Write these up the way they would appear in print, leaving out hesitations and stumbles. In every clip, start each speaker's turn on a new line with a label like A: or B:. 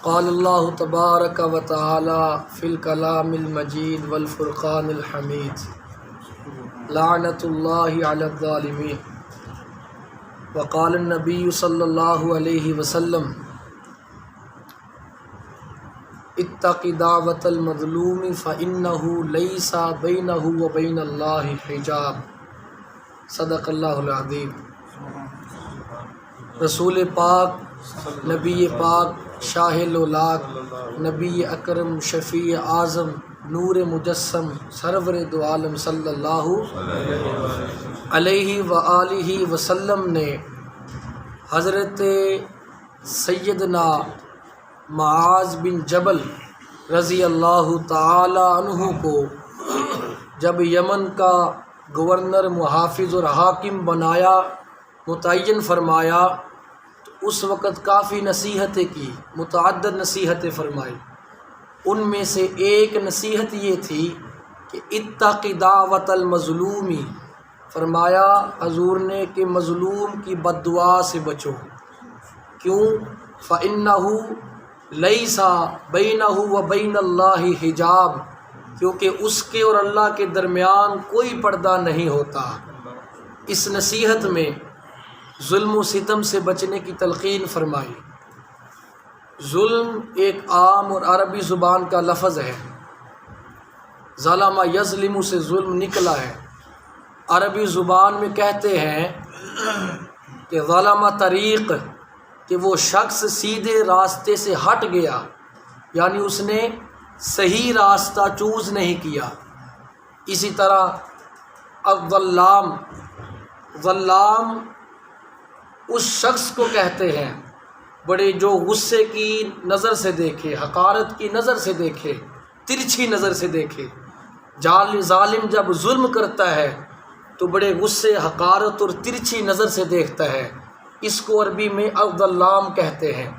A: قال اللہ تبارک و تعالی فی الکلام المجید والفرقان الحمید لعنت اللہ علی الظالمین وقال النبی صلی اللہ علیہ وسلم اتق دعوت المظلوم فإنه لیس بینہ وبین اللہ حجاب صدق اللہ العظیم۔ رسول پاک، نبی پاک، شاہ لولاک، نبی اکرم، شفیع اعظم، نور مجسم، سرور دو عالم صلی اللہ علیہ وآلہ وسلم نے حضرت سیدنا معاذ بن جبل رضی اللہ تعالی عنہ کو جب یمن کا گورنر، محافظ اور حاکم بنایا، متعین فرمایا، تو اس وقت کافی نصیحتیں کی، متعدد نصیحتیں فرمائی۔ ان میں سے ایک نصیحت یہ تھی کہ اتق دعوت المظلومی، فرمایا حضور نے کہ مظلوم کی بد دعا سے بچو۔ کیوں؟ فَإِنَّهُ لَيْسَ بَيْنَهُ وَبَيْنَ اللَّهِ حجاب، کیونکہ اس کے اور اللہ کے درمیان کوئی پردہ نہیں ہوتا۔ اس نصیحت میں ظلم و ستم سے بچنے کی تلقین فرمائی۔ ظلم ایک عام اور عربی زبان کا لفظ ہے، ظلم یظلم سے ظلم نکلا ہے۔ عربی زبان میں کہتے ہیں کہ ظلم طریق، کہ وہ شخص سیدھے راستے سے ہٹ گیا، یعنی اس نے صحیح راستہ چوز نہیں کیا۔ اسی طرح الظلام، ظلام اس شخص کو کہتے ہیں بڑے جو غصے کی نظر سے دیکھے، حقارت کی نظر سے دیکھے، ترچھی نظر سے دیکھے۔ ظالم جب ظلم کرتا ہے تو بڑے غصے، حقارت اور ترچھی نظر سے دیکھتا ہے، اس کو عربی میں الظلام کہتے ہیں۔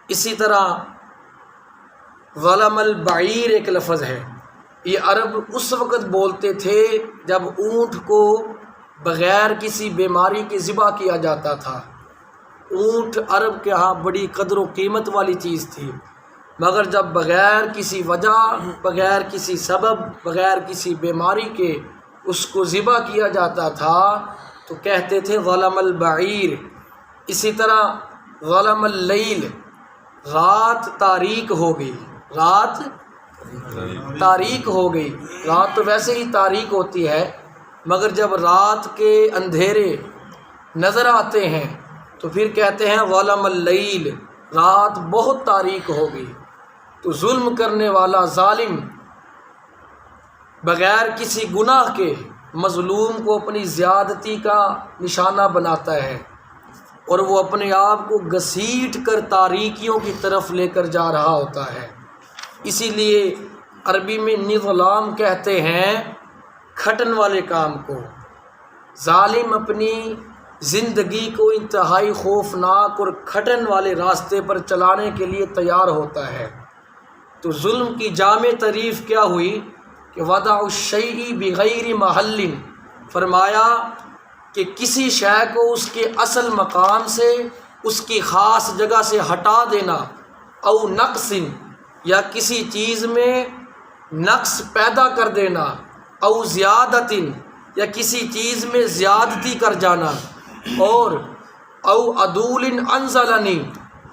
A: اسی طرح ظلم البعیر ایک لفظ ہے، یہ عرب اس وقت بولتے تھے جب اونٹ کو بغیر کسی بیماری کے ذبح کیا جاتا تھا۔ اونٹ عرب کے ہاں بڑی قدر و قیمت والی چیز تھی، مگر جب بغیر کسی وجہ، بغیر کسی سبب، بغیر کسی بیماری کے اس کو ذبح کیا جاتا تھا تو کہتے تھے ظلم البعیر۔ اسی طرح ظلم اللیل، رات تاریک ہو گئی، رات تاریک ہو گئی۔ رات تو ویسے ہی تاریک ہوتی ہے، مگر جب رات کے اندھیرے نظر آتے ہیں تو پھر کہتے ہیں ظلم اللیل، رات بہت تاریک ہو گئی۔ تو ظلم کرنے والا ظالم بغیر کسی گناہ کے مظلوم کو اپنی زیادتی کا نشانہ بناتا ہے، اور وہ اپنے آپ کو گھسیٹ کر تاریکیوں کی طرف لے کر جا رہا ہوتا ہے۔ اسی لیے عربی میں نظلام کہتے ہیں کھٹن والے کام کو۔ ظالم اپنی زندگی کو انتہائی خوفناک اور کھٹن والے راستے پر چلانے کے لیے تیار ہوتا ہے۔ تو ظلم کی جامع تعریف کیا ہوئی کہ وضع الشیء بغیر محل، فرمایا کہ کسی شے کو اس کے اصل مقام سے، اس کی خاص جگہ سے ہٹا دینا، او نقص، یا کسی چیز میں نقص پیدا کر دینا، او زیادت، یا کسی چیز میں زیادتی کر جانا، اور او عدول انزلنی،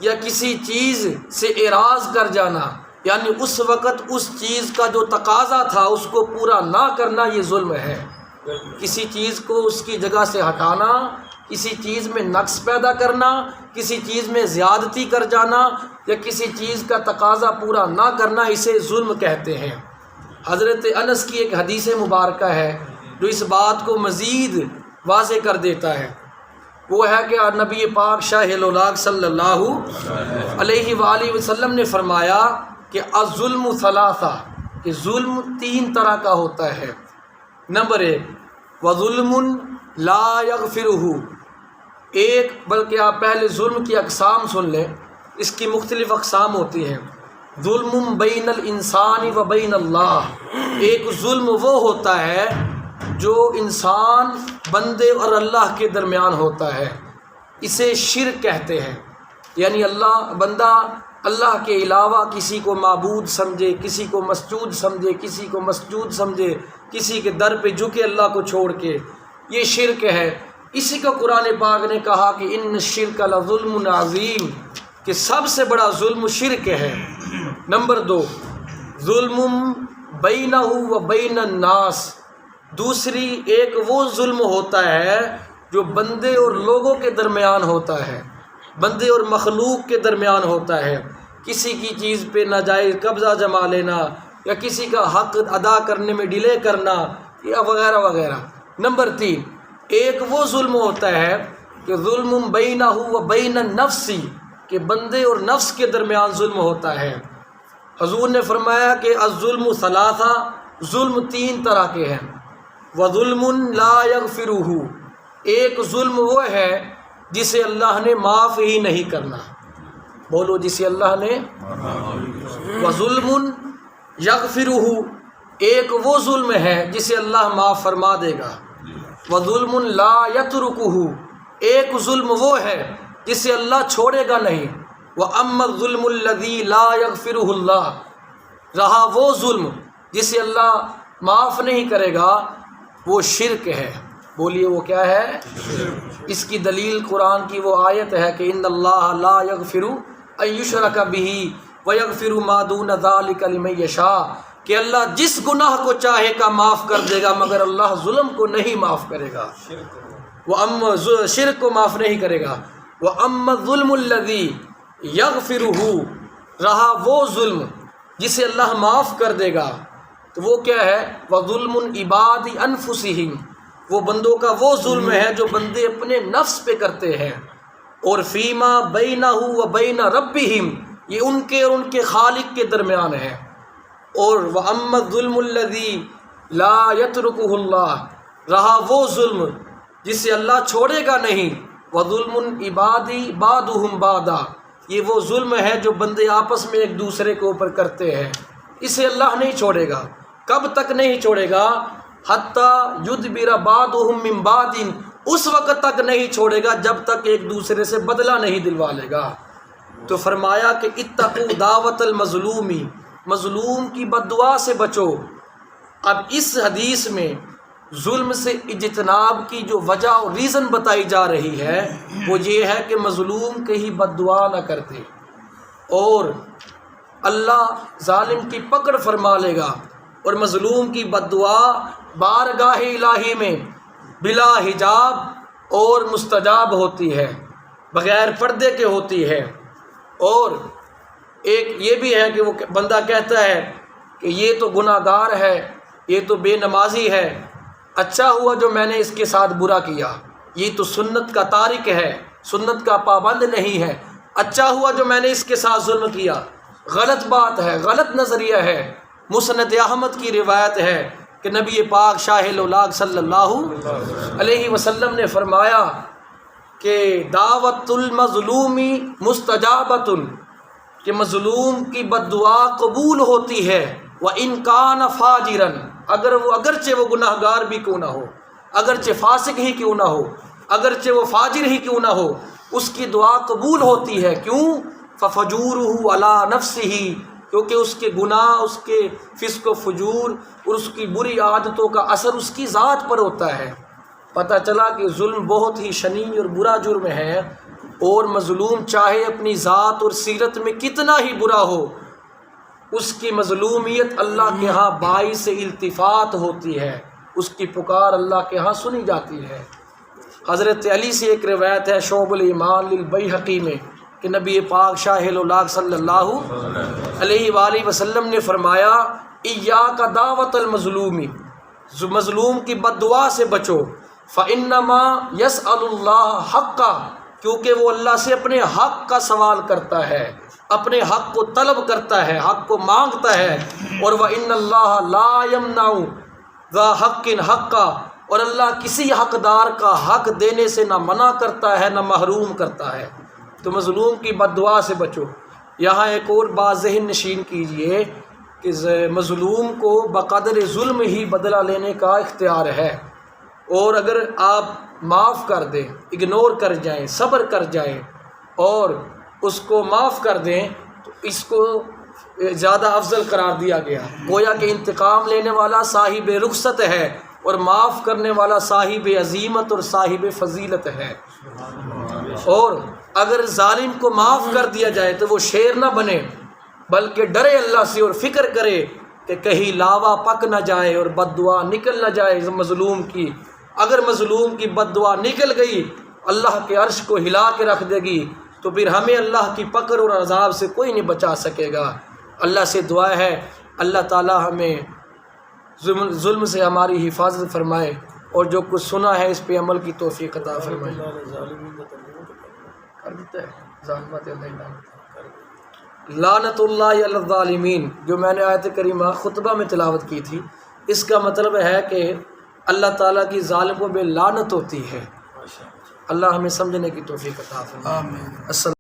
A: یا کسی چیز سے اعراض کر جانا، یعنی اس وقت اس چیز کا جو تقاضا تھا اس کو پورا نہ کرنا، یہ ظلم ہے۔ کسی چیز کو اس کی جگہ سے ہٹانا، کسی چیز میں نقص پیدا کرنا، کسی چیز میں زیادتی کر جانا، یا کسی چیز کا تقاضا پورا نہ کرنا، اسے ظلم کہتے ہیں۔ حضرت انس کی ایک حدیث مبارکہ ہے جو اس بات کو مزید واضح کر دیتا ہے۔ وہ ہے کہ نبی پاک شاہ لولاک صلی اللہ علیہ وآلہ وسلم نے فرمایا کہ الظلم ثلاثہ، کہ ظلم تین طرح کا ہوتا ہے۔ نمبر 1، وظلم لا یغفرہ، ایک، بلکہ آپ پہلے ظلم کی اقسام سن لیں، اس کی مختلف اقسام ہوتی ہیں۔ ظلم بین الانسان و بین اللہ، ایک ظلم وہ ہوتا ہے جو انسان، بندے اور اللہ کے درمیان ہوتا ہے، اسے شرک کہتے ہیں۔ یعنی بندہ اللہ کے علاوہ کسی کو معبود سمجھے، کسی کو مسجود سمجھے، کسی کو مسجود سمجھے، کسی کے در پہ جھکے اللہ کو چھوڑ کے، یہ شرک ہے۔ اسی کا قرآن پاک نے کہا کہ ان الشرک لظلم عظیم، کہ سب سے بڑا ظلم شرک ہے۔ نمبر 2، ظلم بینہ و بین الناس، دوسری ایک وہ ظلم ہوتا ہے جو بندے اور لوگوں کے درمیان ہوتا ہے، بندے اور مخلوق کے درمیان ہوتا ہے، کسی کی چیز پہ ناجائز قبضہ جما لینا یا کسی کا حق ادا کرنے میں ڈیلے کرنا یا وغیرہ وغیرہ۔ نمبر 3، ایک وہ ظلم ہوتا ہے کہ ظلم بینہ و بین النفس، کہ بندے اور نفس کے درمیان ظلم ہوتا ہے۔ حضور نے فرمایا کہ الظلم ثلاثہ، ظلم 3 طرح کے ہیں۔ وظلم لا یغفرہ، ایک ظلم وہ ہے جسے اللہ نے معاف ہی نہیں کرنا، بولو جسے اللہ نے۔ وظلم یغفرہ، ایک وہ ظلم ہے جسے اللہ معاف فرما دے گا۔ وظلم لا یترکہ، ایک ظلم وہ ہے جسے اللہ چھوڑے گا نہیں۔ وَأَمَّا الظُّلْمُ الَّذِي لَا يَغْفِرُهُ اللَّهُ، رہا وہ ظلم جسے اللہ معاف نہیں کرے گا، وہ شرک ہے۔ بولیے وہ کیا ہے؟ اس کی دلیل قرآن کی وہ آیت ہے کہ ان اللہ لا یغفر ان یشرک بہ ویغفر ما دون ذلک لمن یشاء، کہ اللہ جس گناہ کو چاہے گا معاف کر دے گا، مگر اللہ ظلم کو نہیں معاف کرے گا، شرک کو معاف نہیں کرے گا۔ وَأَمَّا الظُّلْمُ الَّذِي یغفرہ، رہا وہ ظلم جسے اللہ معاف کر دے گا، تو وہ کیا ہے؟ وَظُلْمُ الْعِبَادِ أَنفُسِهِمْ، وہ بندوں کا وہ ظلم ہے جو بندے اپنے نفس پہ کرتے ہیں۔ اور فیما بینہ و بین ربہم، یہ ان کے اور ان کے خالق کے درمیان ہے۔ اور وَأَمَّا الظُّلْمُ الَّذِي لَا يَتْرُكُهُ اللَّهُ، رہا وہ ظلم جسے اللہ چھوڑے گا نہیں۔ وَظُلْمُ الْعِبَادِ بَعْضُهُمْ بَعْضًا، یہ وہ ظلم ہے جو بندے آپس میں ایک دوسرے کے اوپر کرتے ہیں، اسے اللہ نہیں چھوڑے گا۔ کب تک نہیں چھوڑے گا؟ حتیٰ یدبر بعضهم من بعض، اس وقت تک نہیں چھوڑے گا جب تک ایک دوسرے سے بدلہ نہیں دلوا لے گا۔ تو فرمایا کہ اتقوا دعوت المظلوم، مظلوم کی بد دعا سے بچو۔ اب اس حدیث میں ظلم سے اجتناب کی جو وجہ اور ریزن بتائی جا رہی ہے وہ یہ ہے کہ مظلوم کہیں بد دعا نہ کرتے، اور اللہ ظالم کی پکڑ فرما لے گا، اور مظلوم کی بد دعا بارگاہ الہی میں بلا حجاب اور مستجاب ہوتی ہے، بغیر پردے کے ہوتی ہے۔ اور ایک یہ بھی ہے کہ وہ بندہ کہتا ہے کہ یہ تو گناہ گار ہے، یہ تو بے نمازی ہے، اچھا ہوا جو میں نے اس کے ساتھ برا کیا، یہ تو سنت کا تارک ہے، سنت کا پابند نہیں ہے، اچھا ہوا جو میں نے اس کے ساتھ ظلم کیا۔ غلط بات ہے، غلط نظریہ ہے۔ مسند احمد کی روایت ہے کہ نبی پاک شاہ الاولاق صلی اللہ علیہ وسلم نے فرمایا کہ دعوت المظلوم مستجابۃ، کہ مظلوم کی بد دعا قبول ہوتی ہے، وَإِن كَانَ فَاجِرًا، اگرچہ وہ گناہ گار بھی کیوں نہ ہو، اگرچہ فاسق ہی کیوں نہ ہو، اگرچہ وہ فاجر ہی کیوں نہ ہو، اس کی دعا قبول ہوتی ہے۔ کیوں؟ فَفَجُورُهُ عَلَى نَفْسِهِ، کیونکہ اس کے گناہ، اس کے فسق و فجور اور اس کی بری عادتوں کا اثر اس کی ذات پر ہوتا ہے۔ پتہ چلا کہ ظلم بہت ہی شنیع اور برا جرم ہے، اور مظلوم چاہے اپنی ذات اور سیرت میں کتنا ہی برا ہو، اس کی مظلومیت اللہ کے ہاں باعث التفات ہوتی ہے، اس کی پکار اللہ کے ہاں سنی جاتی ہے۔ حضرت علی سے ایک روایت ہے شعب الایمان للبیہقی میں کہ نبی پاک شاہ الاولاق صلی اللہ علیہ وآلہ وسلم نے فرمایا ایاک دعوت المظلوم، مظلوم کی بد دعا سے بچو، فإنما یسأل اللہ حقا، کیونکہ وہ اللہ سے اپنے حق کا سوال کرتا ہے، اپنے حق کو طلب کرتا ہے، حق کو مانگتا ہے۔ اور وَإِنَّ اللَّهَ لَا يَمْنَعُ ذَا حَقٍّ حَقًّا، اور اللہ کسی حقدار کا حق دینے سے نہ منع کرتا ہے نہ محروم کرتا ہے۔ تو مظلوم کی بد دعا سے بچو۔ یہاں ایک اور بات ذہن نشین کیجئے کہ مظلوم کو بقدر ظلم ہی بدلہ لینے کا اختیار ہے، اور اگر آپ معاف کر دیں، اگنور کر جائیں، صبر کر جائیں اور اس کو معاف کر دیں، تو اس کو زیادہ افضل قرار دیا گیا، گویا کہ انتقام لینے والا صاحب رخصت ہے اور معاف کرنے والا صاحب عظیمت اور صاحب فضیلت ہے۔ اور اگر ظالم کو معاف کر دیا جائے تو وہ شیر نہ بنے، بلکہ ڈرے اللہ سے اور فکر کرے کہ کہیں لاوا پک نہ جائے اور بد دعا نکل نہ جائے مظلوم کی۔ اگر مظلوم کی بد دعا نکل گئی اللہ کے عرش کو ہلا کے رکھ دے گی، تو پھر ہمیں اللہ کی پکڑ اور عذاب سے کوئی نہیں بچا سکے گا۔ اللہ سے دعا ہے اللہ تعالی ہمیں ظلم سے ہماری حفاظت فرمائے، اور جو کچھ سنا ہے اس پہ عمل کی توفیق عطا فرمائے۔ لعنت اللہ علی الظالمین، جو میں نے آیت کریمہ خطبہ میں تلاوت کی تھی، اس کا مطلب ہے کہ اللہ تعالیٰ کی ظالموں پہ لعنت ہوتی ہے۔ اللہ ہمیں سمجھنے کی توفیق عطا فرمائے۔ آمین۔